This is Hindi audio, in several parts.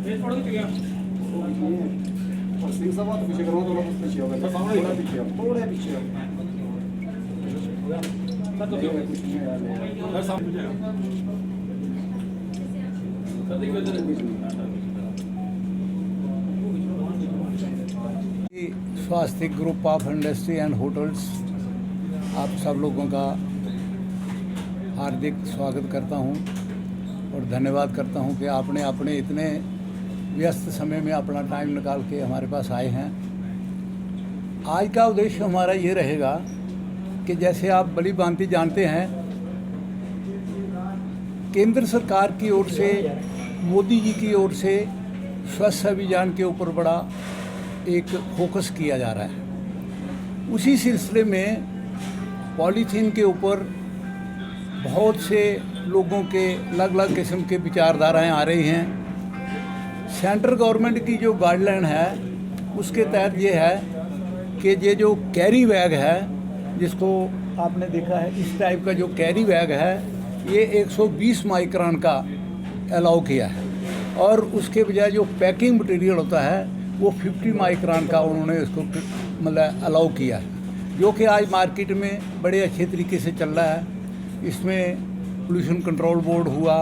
और सिंह साहब तो पीछे करो, थोड़ा पीछे हो गया, सामने थोड़ा पीछे हो, थोड़ा पीछे हो। सर सामने स्वास्थ्य group of industry and hotels, आप सब लोगों का हार्दिक स्वागत करता हूं और धन्यवाद करता हूं कि आपने अपने इतने व्यस्त समय में अपना टाइम निकाल के हमारे पास आए हैं। आज का उद्देश्य हमारा ये रहेगा कि जैसे आप भली भांति जानते हैं, केंद्र सरकार की ओर से, मोदी जी की ओर से स्वच्छ अभियान के ऊपर बड़ा एक फोकस किया जा रहा है। उसी सिलसिले में पॉलीथीन के ऊपर बहुत से लोगों के अलग अलग किस्म के विचारधाराएं आ रही हैं। सेंट्रल गवर्नमेंट की जो गाइडलाइन है उसके तहत ये है कि ये जो कैरी बैग है, जिसको आपने देखा है इस टाइप का जो कैरी बैग है, ये 120 माइक्रोन का अलाउ किया है और उसके बजाय जो पैकिंग मटेरियल होता है वो 50 माइक्रोन का उन्होंने इसको मतलब अलाउ किया है, जो कि आज मार्केट में बड़े अच्छे तरीके से चल रहा है। इसमें पोल्यूशन कंट्रोल बोर्ड हुआ,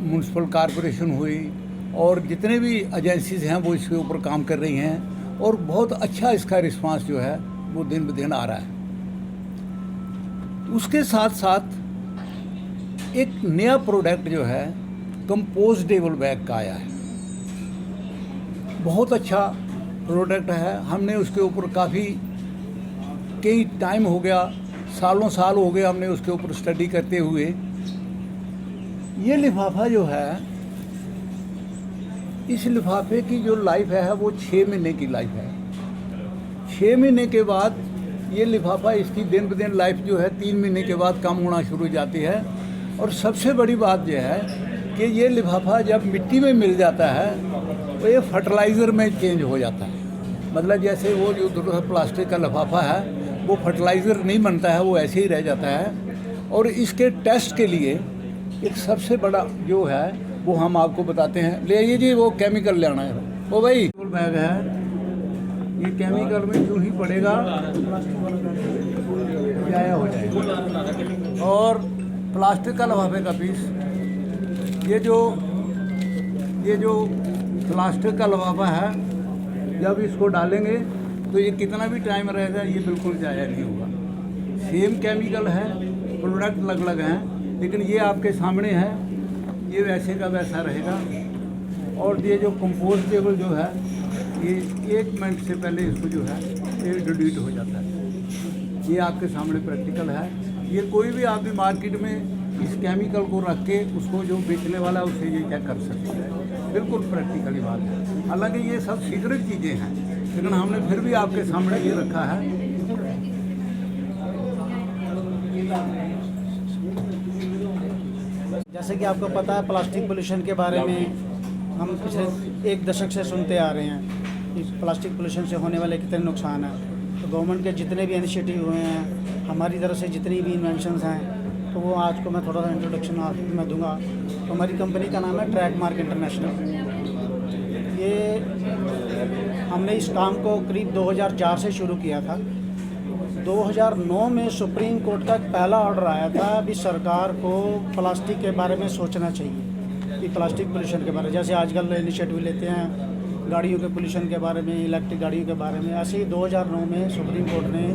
म्यूनसिपल कॉरपोरेशन हुई और जितने भी एजेंसीज हैं वो इसके ऊपर काम कर रही हैं और बहुत अच्छा इसका रिस्पांस जो है वो दिन ब दिन आ रहा है। उसके साथ साथ एक नया प्रोडक्ट जो है कंपोस्टेबल बैग का आया है। बहुत अच्छा प्रोडक्ट है। हमने उसके ऊपर काफ़ी कई टाइम हो गया, सालों साल हो गए हमने उसके ऊपर स्टडी करते हुए। ये लिफाफा जो है, इस लिफाफे की जो लाइफ है वो 6 महीने की लाइफ है। 6 महीने के बाद ये लिफाफा, इसकी दिन ब दिन लाइफ जो है 3 महीने के बाद कम होना शुरू हो जाती है। और सबसे बड़ी बात यह है कि ये लिफाफा जब मिट्टी में मिल जाता है तो ये फर्टिलाइज़र में चेंज हो जाता है। मतलब जैसे वो जो प्लास्टिक का लिफाफा है वो फर्टिलाइज़र नहीं बनता है, वो ऐसे ही रह जाता है। और इसके टेस्ट के लिए एक सबसे बड़ा जो है वो हम आपको बताते हैं। ले आइए जी, वो केमिकल ले आना है। वो भाई बैग है, ये केमिकल में जो ही पड़ेगा जाया हो जाएगा। और प्लास्टिक का लिफाफे का पीस, ये जो प्लास्टिक का लिफाफा है, जब इसको डालेंगे तो ये कितना भी टाइम रहेगा ये बिल्कुल जाया नहीं होगा। सेम केमिकल है, प्रोडक्ट अलग अलग हैं, लेकिन ये आपके सामने है, ये वैसे का वैसा रहेगा। और ये जो कंपोस्टेबल जो है, ये 1 मिनट से पहले इसको जो है ये डिलीट हो जाता है। ये आपके सामने प्रैक्टिकल है। ये कोई भी आदमी मार्केट में इस केमिकल को रख के उसको जो बेचने वाला है उससे ये क्या कर सकता है। बिल्कुल प्रैक्टिकली बात है। हालांकि ये सब सीक्रेट चीज़ें हैं, लेकिन हमने फिर भी आपके सामने ये रखा है। जैसे कि आपको पता है, प्लास्टिक पोल्यूशन के बारे में हम पिछले 1 दशक से सुनते आ रहे हैं कि प्लास्टिक पोल्यूशन से होने वाले कितने नुकसान हैं। तो गवर्नमेंट के जितने भी इनिशिएटिव हुए हैं, हमारी तरफ से जितनी भी इन्वेंशंस हैं, तो वो आज को मैं थोड़ा सा इंट्रोडक्शन मैं दूंगा। तो हमारी कंपनी का नाम है ट्रैडमार्क इंटरनेशनल। ये हमने इस काम को करीब 2004 से शुरू किया था। 2009 में सुप्रीम कोर्ट का पहला ऑर्डर आया था भी सरकार को प्लास्टिक के बारे में सोचना चाहिए कि प्लास्टिक पोल्यूशन के बारे में, जैसे आजकल इनिशिएटिव लेते हैं गाड़ियों के पोल्यूशन के बारे में, इलेक्ट्रिक गाड़ियों के बारे में। ऐसे ही 2009 में सुप्रीम कोर्ट ने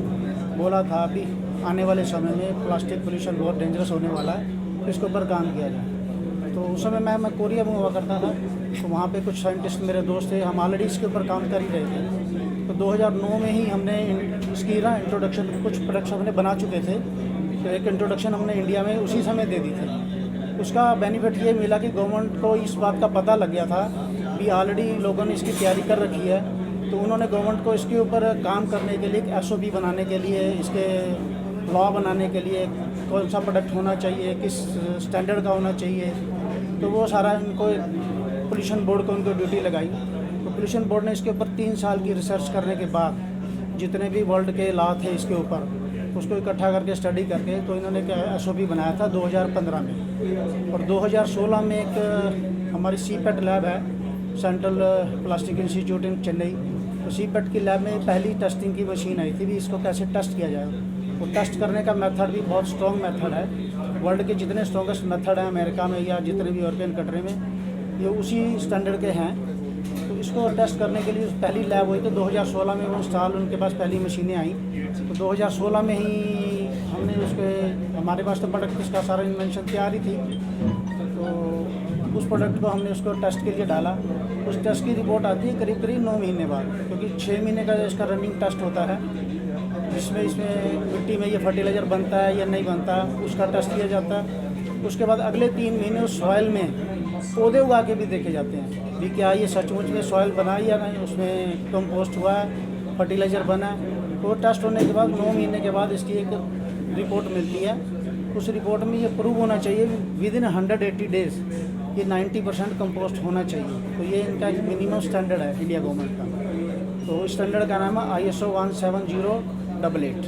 बोला था कि आने वाले समय में प्लास्टिक पोल्यूशन बहुत डेंजरस होने वाला है, तो इसके ऊपर काम किया जाए। तो उस समय मैं कोरिया में हुआ करता था, तो वहाँ पे कुछ साइंटिस्ट मेरे दोस्त थे, हम ऑलरेडी इसके ऊपर काम कर ही रहे थे। तो 2009 में ही हमने इसकी ना इंट्रोडक्शन, कुछ प्रोडक्ट्स हमने बना चुके थे, तो एक इंट्रोडक्शन हमने इंडिया में उसी समय दे दी थी। उसका बेनिफिट ये मिला कि गवर्नमेंट को इस बात का पता लग गया था कि ऑलरेडी लोगों ने इसकी तैयारी कर रखी है, तो उन्होंने गवर्नमेंट को इसके ऊपर काम करने के लिए, एक SOP बनाने के लिए, इसके लॉ बनाने के लिए कौन सा प्रोडक्ट होना चाहिए, किस स्टैंडर्ड का होना चाहिए, तो वो सारा इनको पोल्यूशन बोर्ड को उनको ड्यूटी लगाई। तो पोल्यूशन बोर्ड ने इसके ऊपर 3 साल की रिसर्च करने के बाद जितने भी वर्ल्ड के लॉ थे इसके ऊपर, उसको इकट्ठा करके स्टडी करके तो इन्होंने SOP बनाया था 2015 में। और 2016 में एक हमारी CPET लैब है, सेंट्रल प्लास्टिक इंस्टीट्यूट इन चेन्नई। तो सीपेट की लैब में पहली टेस्टिंग की मशीन आई थी भी इसको कैसे टेस्ट किया जाए। वो टेस्ट करने का मेथड भी बहुत स्ट्रॉन्ग मेथड है। वर्ल्ड के जितने स्ट्रॉन्गेस्ट मेथड हैं अमेरिका में या जितने भी यूरोपियन कंट्री में, ये उसी स्टैंडर्ड के हैं। तो इसको टेस्ट करने के लिए पहली लैब हुई तो 2016 में वो इंस्टॉल, उनके पास पहली मशीनें आई। तो 2016 में ही हमने उसके, हमारे पास तो प्रोडक्ट इसका सारा इन्वेंशन तैयार ही थी। तो उस प्रोडक्ट को हमने उसको टेस्ट के लिए डाला। उस टेस्ट की रिपोर्ट आती है करीब करीब 9 महीने बाद, क्योंकि 6 महीने का इसका रनिंग टेस्ट होता है, जिसमें इसमें मिट्टी में ये फर्टिलाइज़र बनता है या नहीं बनता, उसका टेस्ट किया जाता है। उसके बाद अगले 3 महीने उस सॉइल में पौधे उगा के भी देखे जाते हैं भी क्या ये सचमुच में सॉइल बना या नहीं, उसमें कंपोस्ट हुआ है, फर्टिलाइज़र बना है। तो टेस्ट होने के बाद 9 महीने के बाद इसकी एक रिपोर्ट मिलती है। उस रिपोर्ट में ये प्रूव होना चाहिए विद इन 180 डेज़ ये 90% कंपोस्ट होना चाहिए। तो ये इनका एक मिनिमम स्टैंडर्ड है इंडिया गवर्नमेंट का। तो इस स्टैंडर्ड का नाम है ISO 17088।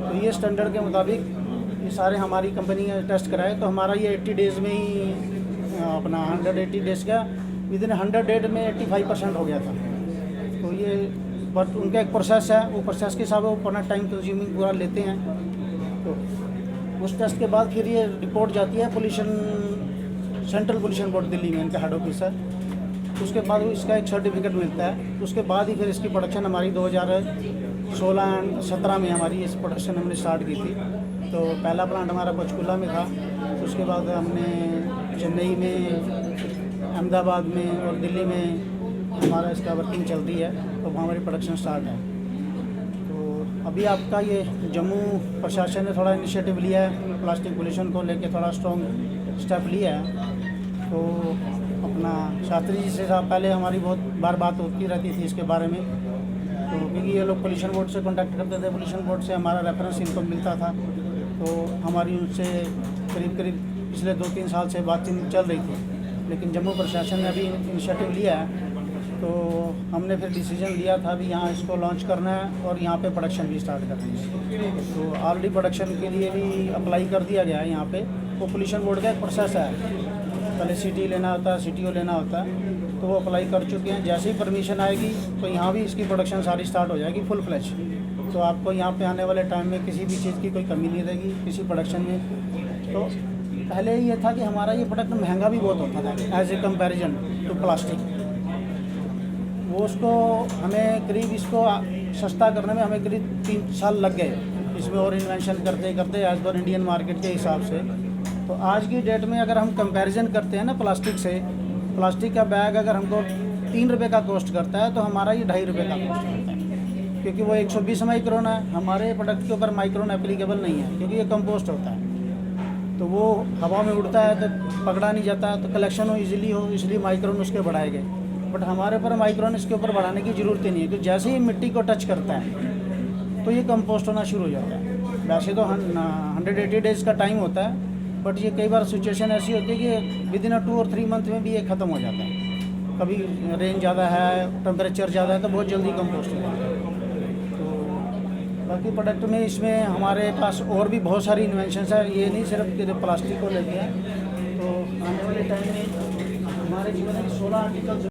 तो ये स्टैंडर्ड के मुताबिक ये सारे हमारी कंपनी ने टेस्ट कराए। तो हमारा ये 80 डेज़ में ही अपना 180 डेज़ का विद इन 100 डेज में 85% हो गया था। तो ये बट उनका एक प्रोसेस है, वो प्रोसेस के हिसाब से वो अपना टाइम कंज्यूमिंग पूरा लेते हैं। तो उस टेस्ट के बाद फिर ये रिपोर्ट जाती है सेंट्रल पोल्यूशन बोर्ड दिल्ली में, इनका हेड ऑफिस है। उसके बाद इसका एक सर्टिफिकेट मिलता है। उसके बाद ही फिर इसकी प्रोडक्शन हमारी 2016-17 में हमारी इस प्रोडक्शन हमने स्टार्ट की थी। तो पहला प्लांट हमारा पंचकुला में था। उसके बाद हमने चेन्नई में, अहमदाबाद में और दिल्ली में हमारा इसका वर्किंग चल रही है। तो वहाँ हमारी प्रोडक्शन स्टार्ट है। तो अभी आपका ये जम्मू प्रशासन ने थोड़ा इनिशिएटिव लिया है, प्लास्टिक पोल्यूशन को लेके थोड़ा स्ट्रॉन्ग स्टेप लिया है। तो अपना शास्त्री जी से पहले हमारी बहुत बार बात होती रहती थी इसके बारे में। तो क्योंकि ये लोग पोल्यूशन बोर्ड से कॉन्टैक्ट करते थे, पोल्यूशन बोर्ड से हमारा रेफरेंस इनको मिलता था। तो हमारी उनसे करीब करीब पिछले 2-3 साल से बातचीत चल रही थी। लेकिन जम्मू प्रशासन ने अभी इनिशिएटिव लिया है। तो हमने फिर डिसीजन लिया था भी यहाँ इसको लॉन्च करना है और यहाँ पे प्रोडक्शन भी स्टार्ट करनी है। तो ऑलरेडी प्रोडक्शन के लिए भी अप्लाई कर दिया गया है यहाँ पे। वो पोल्यूशन बोर्ड का एक प्रोसेस है, पहले सिटी लेना होता है, CTO लेना होता है। तो वो अप्लाई कर चुके हैं। जैसे ही परमिशन आएगी तो यहाँ भी इसकी प्रोडक्शन सारी स्टार्ट हो जाएगी फुल फ्लेज। तो आपको यहाँ पे आने वाले टाइम में किसी भी चीज़ की कोई कमी नहीं रहेगी किसी प्रोडक्शन में। तो पहले ये था कि हमारा ये प्रोडक्ट महंगा भी बहुत होता था as a comparison to plastic. वो उसको हमें करीब इसको सस्ता करने में हमें करीब 3 साल लग गए इसमें, और इन्वेंशन करते करते एज पर इंडियन मार्केट के हिसाब से। तो आज की डेट में अगर हम कंपैरिजन करते हैं ना प्लास्टिक से, प्लास्टिक का बैग अगर हमको 3 रुपये का कॉस्ट करता है तो हमारा ये 2.5 रुपये का कॉस्ट करता है। क्योंकि वो 120 माइक्रोन है, हमारे प्रोडक्ट के ऊपर माइक्रोन एप्लीकेबल नहीं है क्योंकि ये कंपोस्ट होता है। तो वो हवा में उड़ता है तो पकड़ा नहीं जाता, तो कलेक्शन हो ईजिली हो, इसलिए माइक्रोन उसके बढ़ाए गए। बट हमारे ऊपर माइक्रोन इसके ऊपर बढ़ाने की ज़रूरत ही नहीं है, क्योंकि जैसे ही मिट्टी को टच करता है तो ये कंपोस्ट होना शुरू हो जाता है। वैसे तो 180 डेज़ का टाइम होता है, बट ये कई बार सिचुएशन ऐसी होती है कि विद इन 2 और 3 मंथ में भी ये ख़त्म हो जाता है। कभी रेन ज़्यादा है, टेम्परेचर ज़्यादा है तो बहुत जल्दी कंपोस्ट हो जाता है। तो बाकी प्रोडक्ट में इसमें हमारे पास और भी बहुत सारी इन्वेंशंस है, ये नहीं सिर्फ प्लास्टिक को लेके है। तो आने वाले टाइम में हमारे जीवन में 16 आर्टिकल्स